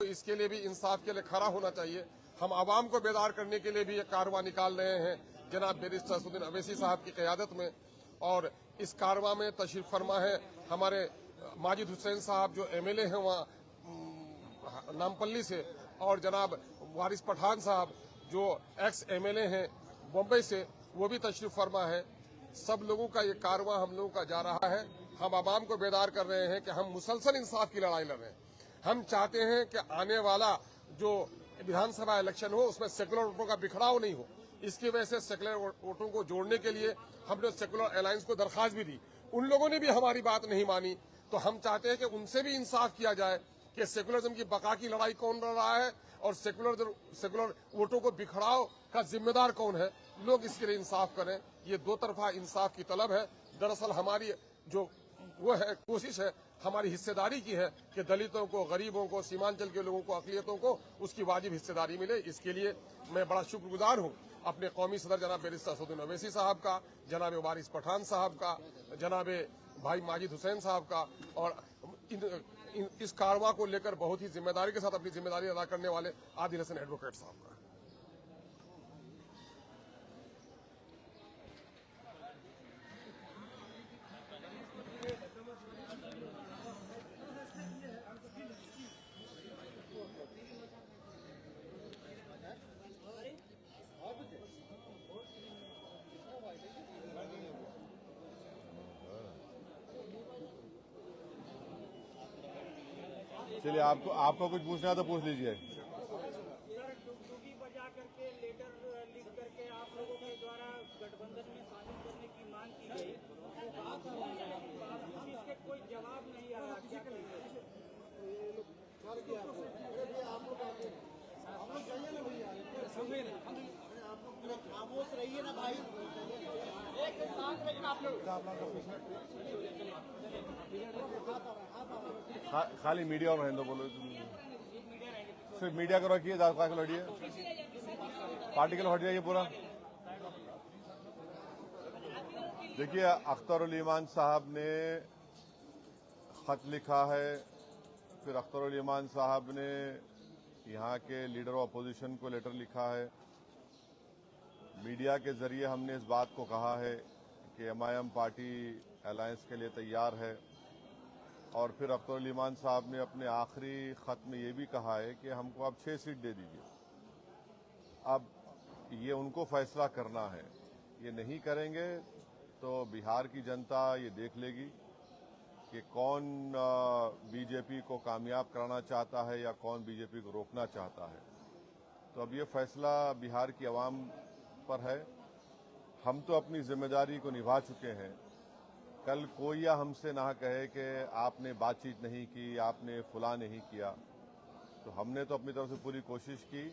इसके लिए भी इंसाफ के लिए खड़ा होना चाहिए। हम आवाम को बेदार करने के लिए भी एक कारवां निकाल रहे हैं जनाब बैरिस्टर असदुद्दीन अवैसी साहब की क़यादत में। और इस कारवां में तशरीफ फरमा है हमारे माजिद हुसैन साहब जो MLA हैं वहाँ नामपल्ली से, और जनाब वारिस पठान साहब जो एक्स MLA हैं बम्बई से, वो भी तशरीफ फरमा है। सब लोगों का ये कारवां हम लोगों का जा रहा है। हम आवाम को बेदार कर रहे हैं कि हम मुसलसल इंसाफ की लड़ाई लड़ रहे हैं। हम चाहते हैं कि आने वाला जो विधानसभा इलेक्शन हो उसमें सेकुलर वोटों का बिखराव नहीं हो। इसकी वजह से सेकुलर वोटों को जोड़ने के लिए हमने सेकुलर अलायंस को दरख्वास्त भी दी। उन लोगों ने भी हमारी बात नहीं मानी, तो हम चाहते हैं कि उनसे भी इंसाफ किया जाए कि सेकुलरिज्म की बका की लड़ाई कौन लड़ रहा है और सेकुलर वोटों को बिखराव का जिम्मेदार कौन है। लोग इसके लिए इंसाफ करें। ये दो तरफा इंसाफ की तलब है। दरअसल हमारी जो वो है कोशिश है, हमारी हिस्सेदारी की है कि दलितों को, गरीबों को, सीमांचल के लोगों को, अक़लियतों को उसकी वाजिब हिस्सेदारी मिले। इसके लिए मैं बड़ा शुक्रगुजार हूँ अपने कौमी सदर जनाब बैरिस्टर असदुद्दीन अवैसी साहब का, जनाब वारिस पठान साहब का, जनाब भाई माजिद हुसैन साहब का, और इस कारवां को लेकर बहुत ही जिम्मेदारी के साथ अपनी जिम्मेदारी अदा करने वाले आदिल हसन एडवोकेट साहब का। चलिए, आपको कुछ पूछना है तो पूछ लीजिए। डुगडुगी बजा करके लेटर लिख करके आप लोगों के द्वारा गठबंधन में शामिल करने की मांग की गई, इसके कोई जवाब नहीं आया। क्या करेंगे? खामोश रहिए ना भाई, एक साथ रहिए आप लोग। खाली मीडिया और रहने दो, बोलो सिर्फ मीडिया को रखिए, ज़्यादा लड़िए, पार्टी के लोग हट जाइए पूरा। देखिए, अख्तर उल ईमान साहब ने खत लिखा है, फिर अख्तर उल ईमान साहब ने यहाँ के लीडर ऑफ अपोजिशन को लेटर लिखा है। मीडिया के जरिए हमने इस बात को कहा है कि MIM पार्टी अलायंस के लिए तैयार है, और फिर अख्तर उल ईमान साहब ने अपने आखिरी खत में ये भी कहा है कि हमको आप 6 सीट दे दीजिए। अब ये उनको फैसला करना है, ये नहीं करेंगे तो बिहार की जनता ये देख लेगी कि कौन बीजेपी को कामयाब कराना चाहता है या कौन बीजेपी को रोकना चाहता है। तो अब ये फैसला बिहार की आवाम पर है। हम तो अपनी जिम्मेदारी को निभा चुके हैं। कल कोई या हमसे ना कहे कि आपने बातचीत नहीं की, आपने फुला नहीं किया। तो हमने तो अपनी तरफ से पूरी कोशिश की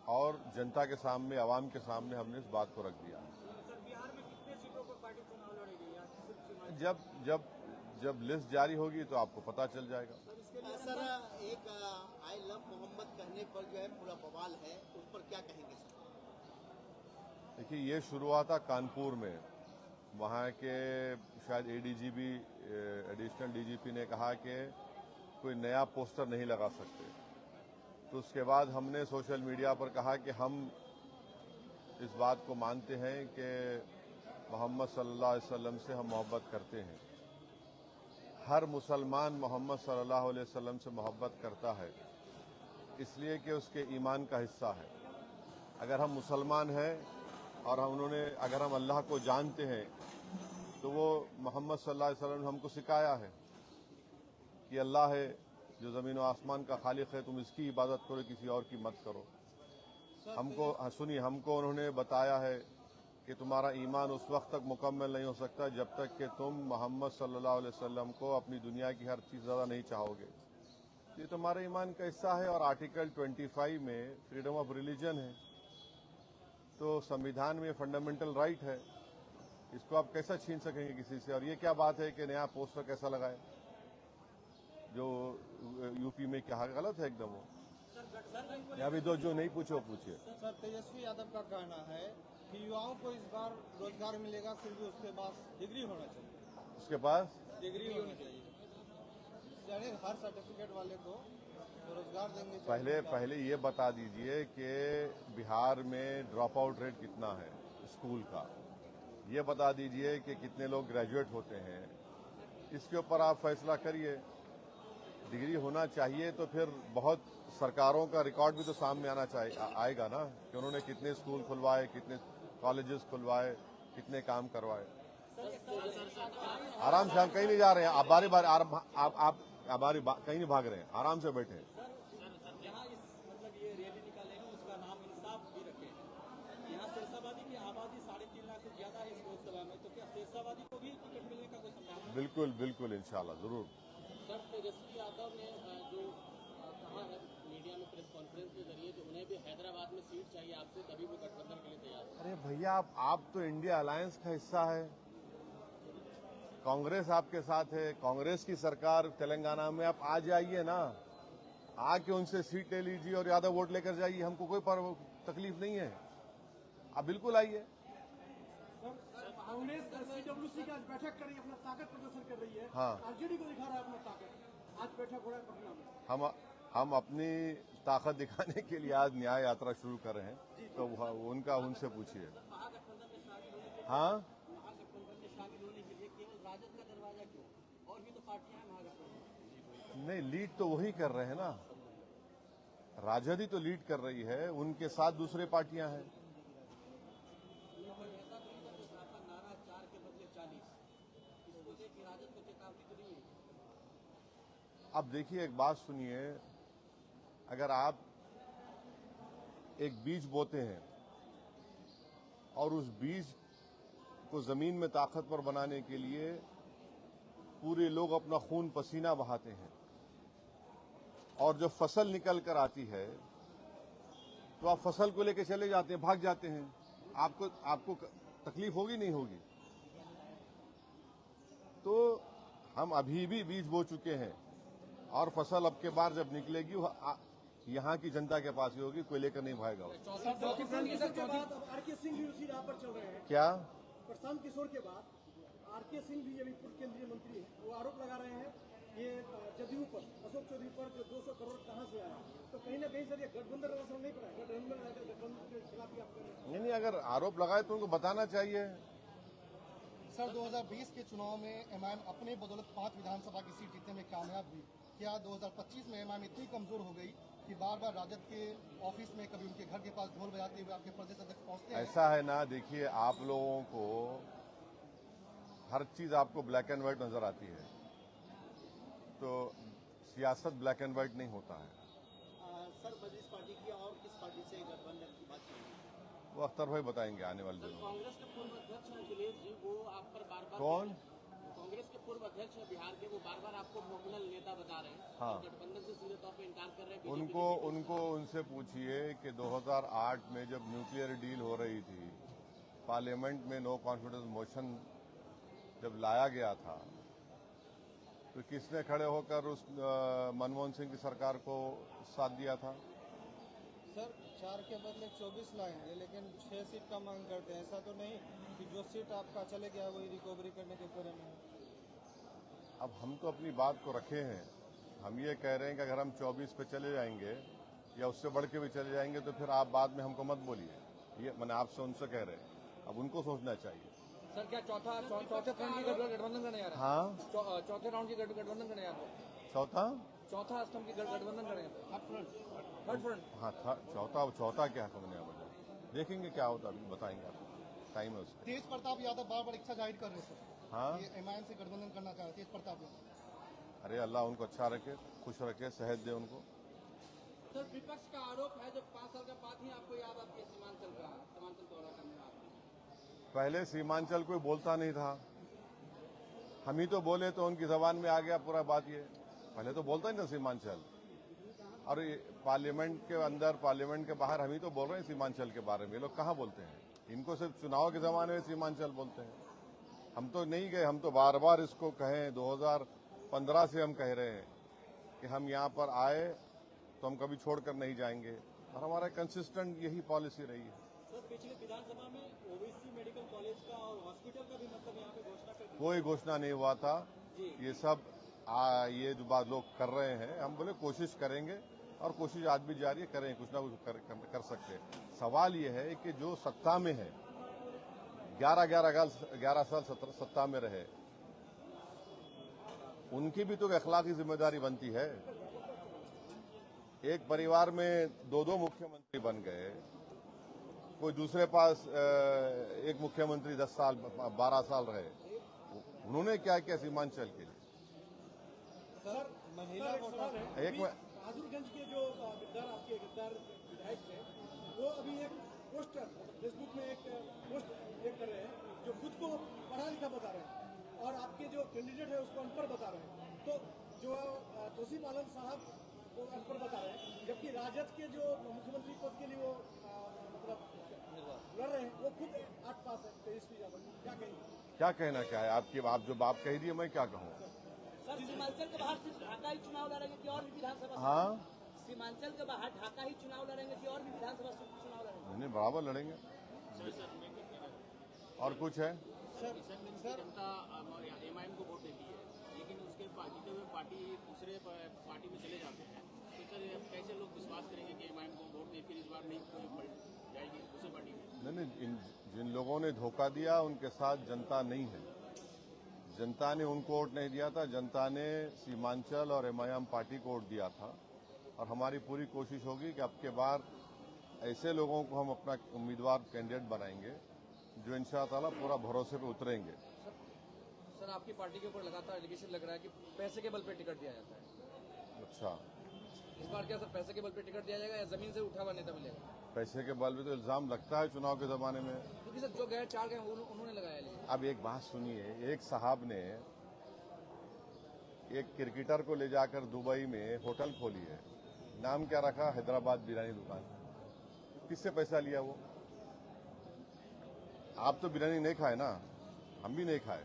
और जनता के सामने, आवाम के सामने हमने इस बात को रख दिया। बिहार में कितने सीटों पर पार्टी चुनाव लड़ेगी? जब लिस्ट जारी होगी तो आपको पता चल जाएगा। सर, एक आई लव मोहम्मद कहने पर जो है पूरा बवाल है, उस पर क्या कहेंगे सर? देखिए, ये शुरू हुआ था कानपुर में। वहाँ के शायद ADGP, एडिशनल DGP ने कहा कि कोई नया पोस्टर नहीं लगा सकते। तो उसके बाद हमने सोशल मीडिया पर कहा कि हम इस बात को मानते हैं कि मोहम्मद सल्लल्लाहु अलैहि वसल्लम से हम मोहब्बत करते हैं। हर मुसलमान मोहम्मद सल्लल्लाहु अलैहि वसल्लम से मोहब्बत करता है इसलिए कि उसके ईमान का हिस्सा है। अगर हम मुसलमान हैं और अगर हम अल्लाह को जानते हैं तो वो मोहम्मद सल्लल्लाहु अलैहि वसल्लम ने हमको सिखाया है कि अल्लाह है जो ज़मीन व आसमान का खालिक है, तुम इसकी इबादत करो, किसी और की मत करो। हमको उन्होंने बताया है कि तुम्हारा ईमान उस वक्त तक मुकम्मल नहीं हो सकता जब तक कि तुम मोहम्मद सल्लल्लाहु अलैहि वसल्लम को अपनी दुनिया की हर चीज़ ज़्यादा नहीं चाहोगे। ये तुम्हारे ईमान का हिस्सा है। और आर्टिकल 25 में फ्रीडम ऑफ रिलीजन है, तो संविधान में फंडामेंटल राइट है, इसको आप कैसा छीन सकेंगे किसी से। और ये क्या बात है कि नया पोस्टर कैसा लगाए, जो यूपी में क्या गलत है एकदम। वो अभी जो नहीं पूछे वो पूछिए। सर, तेजस्वी यादव का कहना है कि युवाओं को इस बार रोजगार मिलेगा, फिर भी उसके पास डिग्री होना चाहिए। उसके पास डिग्री होनी चाहिए, यानी हर सर्टिफिकेट वाले को रोजगार देंगे। पहले ये बता दीजिए कि बिहार में ड्रॉप आउट रेट कितना है स्कूल का, ये बता दीजिए कि कितने लोग ग्रेजुएट होते हैं, इसके ऊपर आप फैसला करिए। डिग्री होना चाहिए तो फिर बहुत सरकारों का रिकॉर्ड भी तो सामने आना चाहिए, आएगा ना, कि उन्होंने कितने स्कूल खुलवाए, कितने कॉलेजेस खुलवाए, कितने काम करवाए। आराम से, हम कहीं नहीं जा रहे हैं, आप बारी बारी आप कहीं नहीं भाग रहे हैं, आराम से बैठे। यहाँ इस मतलब ये रैली निकाले हैं, उसका नाम इंसाफ भी रखे हैं। यहाँ शेरशाबादी की आबादी 3.5 लाख से ज्यादा है इस लोकसभा में, तो क्या शेरशाबादी को भी टिकट मिलने का कोई संभावना है? बिल्कुल बिल्कुल, इंशाल्लाह जरूर। सर, तेजस्वी यादव ने जो कहा है मीडिया में प्रेस कॉन्फ्रेंस के जरिए कि उन्हें भी हैदराबाद में सीट चाहिए आपसे, तभी वो गठबंधन के लिए तैयार है। अरे भैया, आप तो इंडिया अलायंस का हिस्सा है, कांग्रेस आपके साथ है, कांग्रेस की सरकार तेलंगाना में, आप आ जाइए ना, आके उनसे सीट ले लीजिए और ज्यादा वोट लेकर जाइए, हमको कोई तकलीफ नहीं है, आप बिल्कुल आइए। कांग्रेस सीडब्ल्यूसी की आज बैठक कर रही है, अपना ताकत प्रदर्शन कर रही है। हाँ, आरजेडी को दिखा रहा है अपना ताकत। आज बैठक हो रहा है पटना में। हम अपनी ताकत दिखाने के लिए आज न्याय यात्रा शुरू कर रहे हैं, तो उनका उनसे पूछिए। महागठबंधन में शामिल होने के हाँ, महागठबंधन में शामिल होने के लिए केवल राजद का दरवाजा क्यों? और भी तो पार्टियां हैं महागठबंधन। नहीं, लीड तो वही कर रहे हैं ना, राजद ही तो लीड कर रही है, उनके साथ दूसरे पार्टियां हैं। नारा 4 के बदले 40, इसको देखिए राजद को चेतावनी तो नहीं है। अब देखिए, एक बात सुनिए, अगर आप एक बीज बोते हैं और उस बीज को जमीन में ताकतवर बनाने के लिए पूरे लोग अपना खून पसीना बहाते हैं, और जब फसल निकल कर आती है तो आप फसल को लेकर चले जाते हैं, भाग जाते हैं, आपको तकलीफ होगी नहीं होगी? तो हम अभी भी बीज बो चुके हैं और फसल अब के बार जब निकलेगी वो यहाँ की जनता के पास ही होगी, कोई लेकर नहीं भागेगा। के बाद अब आरके सिंह भी उसी राह पर चल रहे हैं। क्या प्रशांत किशोर के बाद आरके सिंह भी अभी पूर्व केंद्रीय मंत्री हैं, वो आरोप लगा रहे हैं ये जदयू पर, अशोक चौधरी पर, जो 200 करोड़ कहाँ से आया। तो कहीं ना कहीं सर ये गठबंधन का असर नहीं पड़ा है। गठबंधन के खिलाफ ही आप कर रहे हैं। नहीं, अगर आरोप लगाए तो उनको बताना चाहिए। सर, 2020 के चुनाव में एमआईएम अपने बदौलत 5 विधानसभा की सीट जीतने में कामयाब हुई। क्या 2025 में एमआईएम इतनी कमजोर हो गई कि बार बार राजद के ऑफिस में, कभी उनके घर के पास ढोल बजाते हुए आपके प्रदेश अध्यक्ष पहुंचते हैं? ऐसा है ना, देखिए, आप लोगों को हर चीज आपको ब्लैक एंड व्हाइट नजर आती है, तो सियासत ब्लैक एंड व्हाइट नहीं होता है। सर, मजलिस पार्टी की और किस पार्टी से गठबंधन की बात चल रही है? वो अख्तर भाई बताएंगे आने वाले दिनों में। कांग्रेस के पूर्व अध्यक्ष हैं अखिलेश जी, वो आप पर बार बार कौन? कांग्रेस के पूर्व अध्यक्ष हैं बिहार के, वो बार बार आपको मोमिनल नेता बता रहे हैं। हाँ। गठबंधन से सीधे तौर पर इनकार कर रहे हैं। उनको उनसे पूछिए कि 2008 में जब न्यूक्लियर डील हो रही थी, पार्लियामेंट में नो कॉन्फिडेंस मोशन जब लाया गया था, तो किसने खड़े होकर उस मनमोहन सिंह की सरकार को साथ दिया था? सर, 4 के बदले 24 लाएंगे, लेकिन 6 सीट का मांग करते हैं। ऐसा तो नहीं कि जो सीट आपका चले गया वही रिकवरी करने के फेरे में है। अब हम तो अपनी बात को रखे हैं, हम ये कह रहे हैं कि अगर हम 24 पे चले जाएंगे या उससे बढ़ के भी चले जाएंगे तो फिर आप बाद में हमको मत बोलिए, ये मैंने आपसे उनसे कह रहे हैं, अब उनको सोचना चाहिए। सर, क्या चौथे राउंड की गठबंधन करने जा रहे हैं? हाँ, चौथे राउंड की गठबंधन करने जा रहे हैं। चौथा स्तंभ की गठबंधन करेंगे। Third front. हाँ, चौथा क्या करने वाला, देखेंगे क्या होता, अभी बताएंगे आपको, टाइम है उसका। तेज प्रताप यादव बार बार इच्छा जाहिर कर रहे हैं सर, हाँ, ये एमआईएम से गठबंधन करना चाह रहे तेज प्रताप यादव। अरे अल्लाह उनको अच्छा रखे, खुश रखे, सेहत दे उनको। सर, विपक्ष का आरोप है जब 5 साल के बाद ही आपको याद आती है सीमांचल दौरा करने में। पहले सीमांचल कोई बोलता नहीं था, हम ही तो बोले तो उनकी जबान में आ गया पूरा बात। ये पहले तो बोलता ही था सीमांचल, और पार्लियामेंट के अंदर, पार्लियामेंट के बाहर हम ही तो बोल रहे हैं सीमांचल के बारे में। ये लोग कहाँ बोलते हैं, इनको सिर्फ चुनाव के जमाने में सीमांचल बोलते हैं। हम तो नहीं गए, हम तो बार बार इसको कहें, 2015 से हम कह रहे हैं कि हम यहाँ पर आए तो हम कभी छोड़कर नहीं जाएंगे, और हमारा कंसिस्टेंट यही पॉलिसी रही है। सर, पिछले विधानसभा में ओबीसी मेडिकल कॉलेज का और हॉस्पिटल का भी मतलब यहाँ पे घोषणा कर दी। कोई घोषणा नहीं हुआ था, ये सब ये जो बात लोग कर रहे हैं, हम बोले कोशिश करेंगे, और कोशिश आज भी जारी है, करें कुछ ना कुछ कर सकते हैं। सवाल ये है कि जो सत्ता में है 11 साल सत्ता में रहे, उनकी भी तो अखलाकी जिम्मेदारी बनती है। एक परिवार में दो मुख्यमंत्री बन गए, कोई दूसरे पास एक मुख्यमंत्री 10 साल 12 साल रहे, उन्होंने क्या किया सीमांचल के लिए? सर महिला वोटर एक बहादुरगंज के जो आपके गद्दार विधायक थे, वो अभी एक पोस्टर फेसबुक में एक पोस्ट कर रहे हैं जो खुद को पढ़ा लिखा बता रहे हैं और आपके जो कैंडिडेट है उसको अनपढ़ बता रहे हैं। तो जो तौसीफ आलम साहब को अनपढ़ बता रहे हैं, जबकि राजद के जो मुख्यमंत्री पद के लिए वो मतलब लड़ रहे हैं, वो खुद 8 पास है, तेजस्वी यादव। क्या कहेंगे? क्या कहना क्या है आपकी? आप जो बात कही थी मैं क्या कहूँ? सर सीमांचल के बाहर सिर्फ ढाका ही चुनाव लड़ेंगे कि और भी विधानसभा? हाँ, सीमांचल के बाहर ढाका ही चुनाव लड़ेंगे कि और भी विधानसभा चुनाव लड़ेंगे? नहीं, बराबर लड़ेंगे। और कुछ है? जनता एमआईएम को वोट देती है, लेकिन उसके जीते हुए पार्टी दूसरे पार्टी में चले जाते हैं, तो सर कैसे लोग विश्वास करेंगे कि एमआईएम को वोट दे, फिर इस बार नहीं पलट जाएगी दूसरी पार्टी में? नहीं, जिन लोगों ने धोखा दिया उनके साथ जनता नहीं है। जनता ने उनको वोट नहीं दिया था, जनता ने सीमांचल और एमआईएम पार्टी को वोट दिया था। और हमारी पूरी कोशिश होगी कि अब के बार ऐसे लोगों को हम अपना उम्मीदवार कैंडिडेट बनाएंगे जो इंशाअल्लाह पूरा भरोसे पे उतरेंगे। सर आपकी पार्टी के ऊपर लगातार एलिगेशन लग रहा है कि पैसे के बल पे टिकट दिया जाता है। अच्छा, इस बार क्या सर पैसे के बल पे टिकट दिया जाएगा या जमीन से उठा हुआ नेता मिलेगा? पैसे के बल पे तो इल्जाम लगता है चुनाव के जमाने में। क्योंकि सर जो गए 4 गए उन्होंने लगाया। लेकिन अब एक बात सुनिए, एक साहब ने एक क्रिकेटर को ले जाकर दुबई में होटल खोली है, नाम क्या रखा? हैदराबाद बिरयानी दुकान। किससे पैसा लिया वो? आप तो बिरयानी नहीं खाए ना, हम भी नहीं खाए।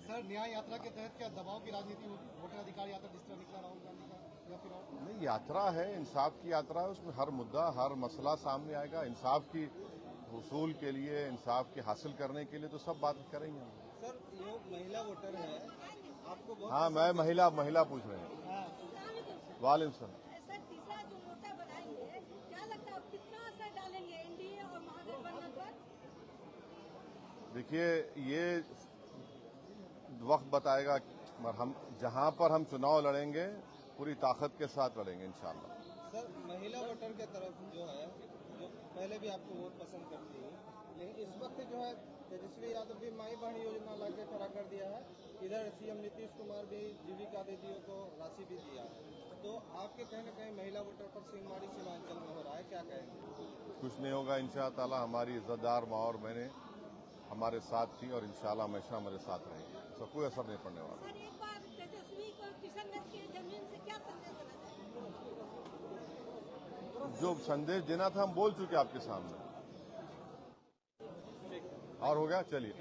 सर न्याय यात्रा के तहत क्या दबाव की राजनीति होगी? वोटर अधिकार यात्रा जिस तरह निकला राहुल गांधी का, या फिर और? नहीं, यात्रा है, इंसाफ की यात्रा है, उसमें हर मुद्दा हर मसला सामने आएगा। इंसाफ की वसूल के लिए, इंसाफ के हासिल करने के लिए तो सब बात करेंगे हम। सर जो महिला वोटर है आपको बहुत हाँ, मैं महिला पूछ रहे हैं। वालेकुम सलाम। सर तीसरा जो मोर्चा बनाएंगे, क्या लगता है कितना असर डालेंगे एनडीए और महागठबंधन पर? देखिए, ये वक्त बताएगा। हम जहां पर हम चुनाव लड़ेंगे पूरी ताकत के साथ लड़ेंगे इंशाल्लाह। सर महिला वोटर के तरफ जो है, जो पहले भी आपको वोट पसंद करती है, लेकिन इस वक्त जो है तेजस्वी यादव भी माई बहन योजना लाके खड़ा कर दिया है। इधर सीएम नीतीश कुमार भी जीविका दीदियों को राशि भी दिया है। तो आपके कहीं न कहीं महिला वोटर पर सिंहमारी सीमांचल में हो रहा है, क्या कहेंगे? कुछ नहीं होगा इंशाअल्लाह। हमारी इज्जतदार माँ और मैंने हमारे साथ थी और इंशाअल्लाह हमेशा हमारे साथ रहेंगे, तो कोई असर नहीं पड़ने वाला। सर एक बार तेजस्वी को किशनगंज की जमीन से क्या संदेश देना चाहिए? जो संदेश देना था हम बोल चुके आपके सामने। और हो गया, चलिए।